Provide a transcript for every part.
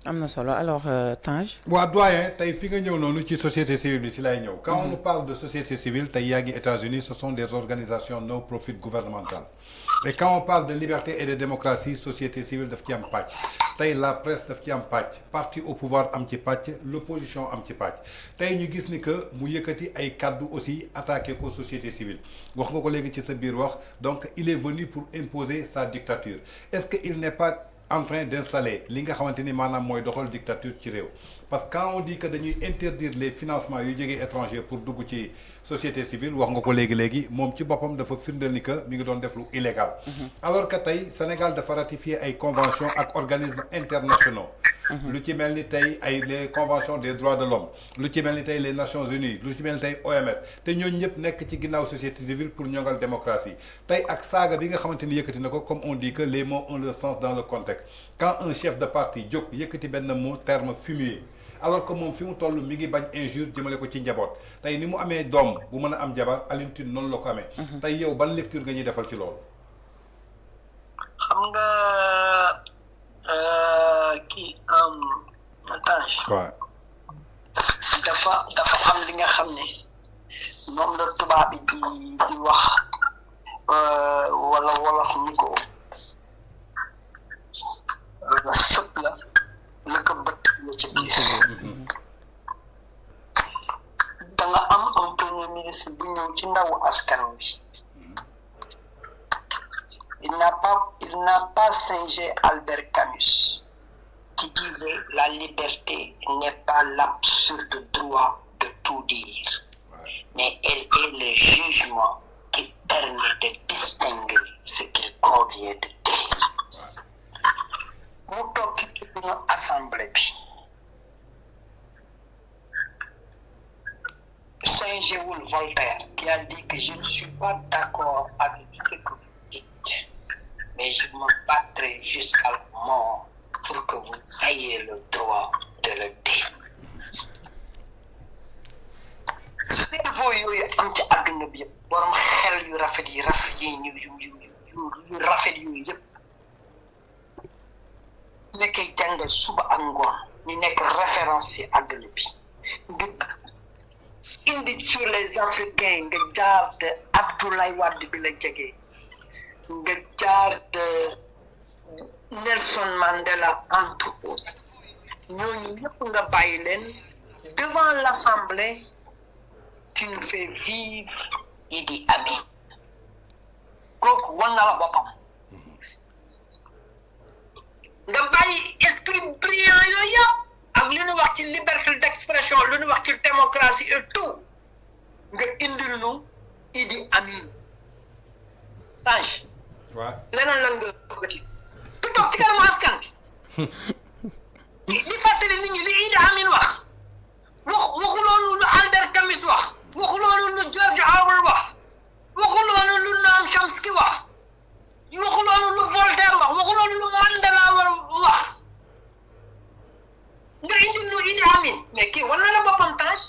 am na solo alors Tange. waa doyen tey fi nga ñëw noonu ci société civile bi si lay ñëw. quand on nous parle de société civile tey yaa ngi États-Unis ce sont des organisations no profit gouvernementales et quand on parle de liberté et de démocratie société civile daf ci am pàcc tey la presse daf ci am pàcc parti au pouvoir am ci pàcc l'opposition am ci pàcc tey ñu gis ni que mu yëkkati ay kaddu aussi attaqué ko société civile wax nga ko léegi ci sa biir wax donc il est venu pour imposer sa dictature est-ce que il n'est pas en train d'installer li nga xamante ni maanaam mooy doxal dictature ci réew parce que quand on dit que dañuy interdire les financements yu jógee étranger pour dugg ci société civile wax nga ko léegi moom ci boppam dafa firndeel ni que mi ngi doon def lu illégal alors que tey Sénégal dafa ratifier ay conventions ak organismes internationaux lu ci mel ni tey ay les conventions des droits de l'homme lu ci mel ni tey les Nations Unies lu ci mel ni tey OMS te ñooñu ñëpp nekk ci ginnaaw société civile pour ñongal démocratie tey ak saaga bi nga xamante ni yëkkati na ko comme on dit que les mots ont leur sens dans le contexte quand un chef de parti jóg yëkkati benn mot terme fumier alors que moom fi mu toll mi ngi bañ injure jëmale ko ci njaboot tey ni mu amee doom bu mën a am jabar Alioune Tine noonu la ko amee tey yow ban lecture nga ñuy defal ci loolu xam nga kii Tange waaw dafa am li nga xam ne moom la tubaab bi di wax wala wolof ni ko sëpp la ko bët la ci biir da nga am un premier ministre bu ñëw ci ndawu askan wi il n'a pas singé Albert Camus qui disait la liberté n'est pas l'absurde droit de tout dire mais elle est le jugement qui permet de distinguer ce qu'il convient de dire mu toog ci suñu assemblée bi singéwul Voltaire qui a dit que je ne suis pas d'accord avec ce que vous dites mais je me battrai jusqu'à la mort pour que vous ayez le droit de le dire. cerveau yooyu am ci àdduna bi yëpp borom xel yu rafet yi yu rafet yooyu yëpp nekkay jàngal suba ak ngoon ñu nekk référence ci àdduna bi nga indi sur les Africains nga jaar de Abdoulaye Wade bi la jege nga jaar de Nelson Mandela entre autres ñooñu ñëpp nga bàyyi leen devant l'Assemblée tu nous fais vivre Idi Amin kooku wan na la boppam nga bàyyi esprit brillant yooyu yëpp ak lu ñu wax ci liberté d'expression lu ñu wax ci démocratie et tout nga indil nu Idi Amin Tange waaw leneen lan nga bëgg ci tu toog ci kanamu askan bi di fàttali nit ñi li Idi Amin waxu loolu lu Albert Camus wax waxu loolu lu George Orwell wax waxu loolu lu Noam Chomsky wax waxu loolu lu Voltaire wax waxu loolu lu Mandela wax nga indi lu Idi Amin mais kii wan na la boppam Tange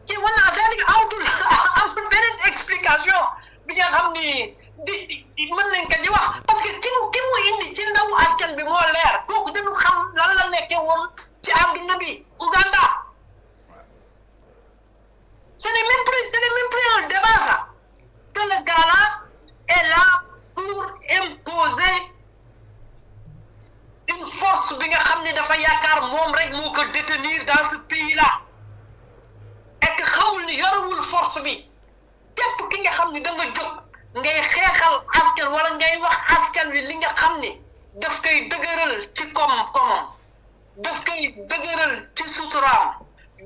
kii wan naa c'est-à-dire amul beneen explication bi nga xam ni di mën nañ ko di wax parce que ki mu indi ci ndawu askan bi moo leer kooku dañu xam lan la nekkee woon ci àdduna bi Ouganda ce n'est même plus un débat ça que le gars-là est là pour imposer une force bi nga xam ne dafa yaakaar moom rek moo ko détenir dans ce pays-là et que xamul ni yorewul force bi képp ki nga xam ni da nga jóg ngay xeexal askan wala ngay wax askan wi li nga xam ni daf koy dëgëral ci koom-koomam daf koy dëgëral ci suturaam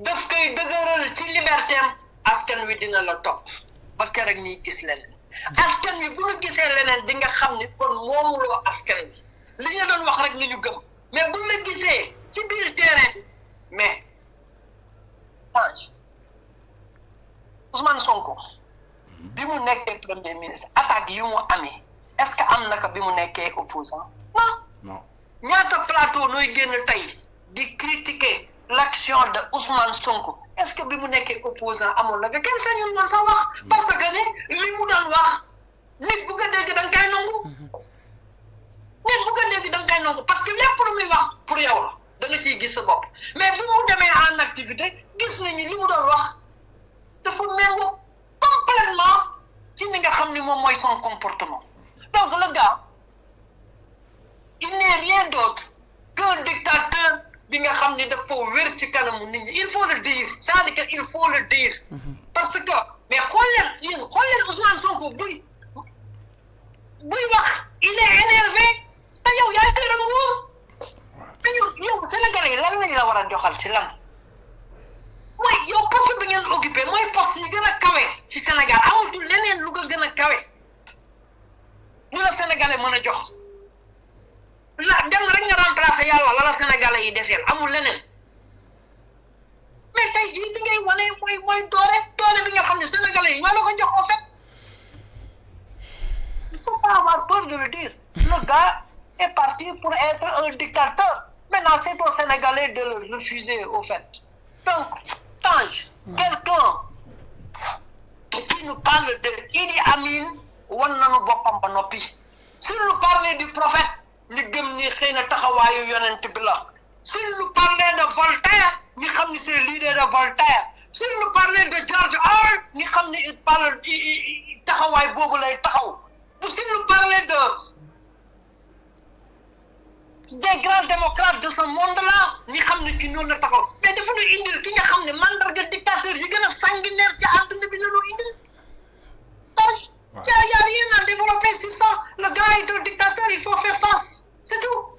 daf koy dëgëral ci libertéem askan wi dina la topp ba keroog ñuy gis leneen askan wi bu ñu gisee leneen di nga xam ni kon moomuloo askan wi li nga doon wax rek ni ñu gëm mais bu la gisee ci biir terrain bi mais Tange Ousmane Sonko bi mu nekkee premier ministre attaque yu mu amee est-ce que am na ko bi mu nekkee opposant non ñaata plateau nooy génn tey di critiquer l'action de Ousmane Sonko est-ce que bi mu nekkee opposant amoon na nga kenn sañul woon sax wax parce que ni li mu doon wax nit bu ko dégg da nga koy nangu nit bu ko dégg da nga koy nangu parce que lépp lu muy wax pour yow la da nga ciy gis sa bopp mais bu mu demee en activité gis nañu li mu doon wax dafa méngoo complètement ci ni nga xam ni moom mooy son comportement donc le gars il n'est rien d'autre qu'un dictateur bi nga xam ni dafa wér ci kanamu nit ñi il faut le dire c'est-à-dire que il faut le dire parce que mais xool leen Ousmane Sonko buy wax il est énervé te yow yaa ngi leen nguur te yow Sénégalais yi lan lañ la war a joxal ci lan mooy yow poste bi ngeen occupé mooy poste yi gën a kawe ci Sénégal amatul leneen lu ko gën a kawe lu la Sénégalais mën a jox la dem rek nga remplacer yàlla la Sénégalais yi deseel amul leneen mais tey jii li ngay wane mooy doole bi nga xam ne Sénégalais yi ñoo la ko jox en fait il faut pas avoir peur de le dire le gars est parti pour être un dictateur maintenant c'est aux Sénégalais de le refuser au fait donc Tange quelqu'un qui nous parle de Idi Amin wan nañu boppam ba noppi s'il nous parlait du prophète li gëm ni xëy na taxawaayu yonent bi la s'il nous parlait de Voltaire ñi xam ni c'est l'idée de Voltaire s'il nous parlait de George Orwell ñi xam ni il parle taxawaay boobu lay taxaw s'il nous parlait des grands démocrates de ce monde-là ñi xam ne ci noonu la taxaw mais dafa ñu indil ki nga xam ne mandarga dictateur yi gën a sanguinaire ci àdduna bi la ñu indil donc y a rien à développer sur ça le gars est un dictateur il faut faire face c'est tout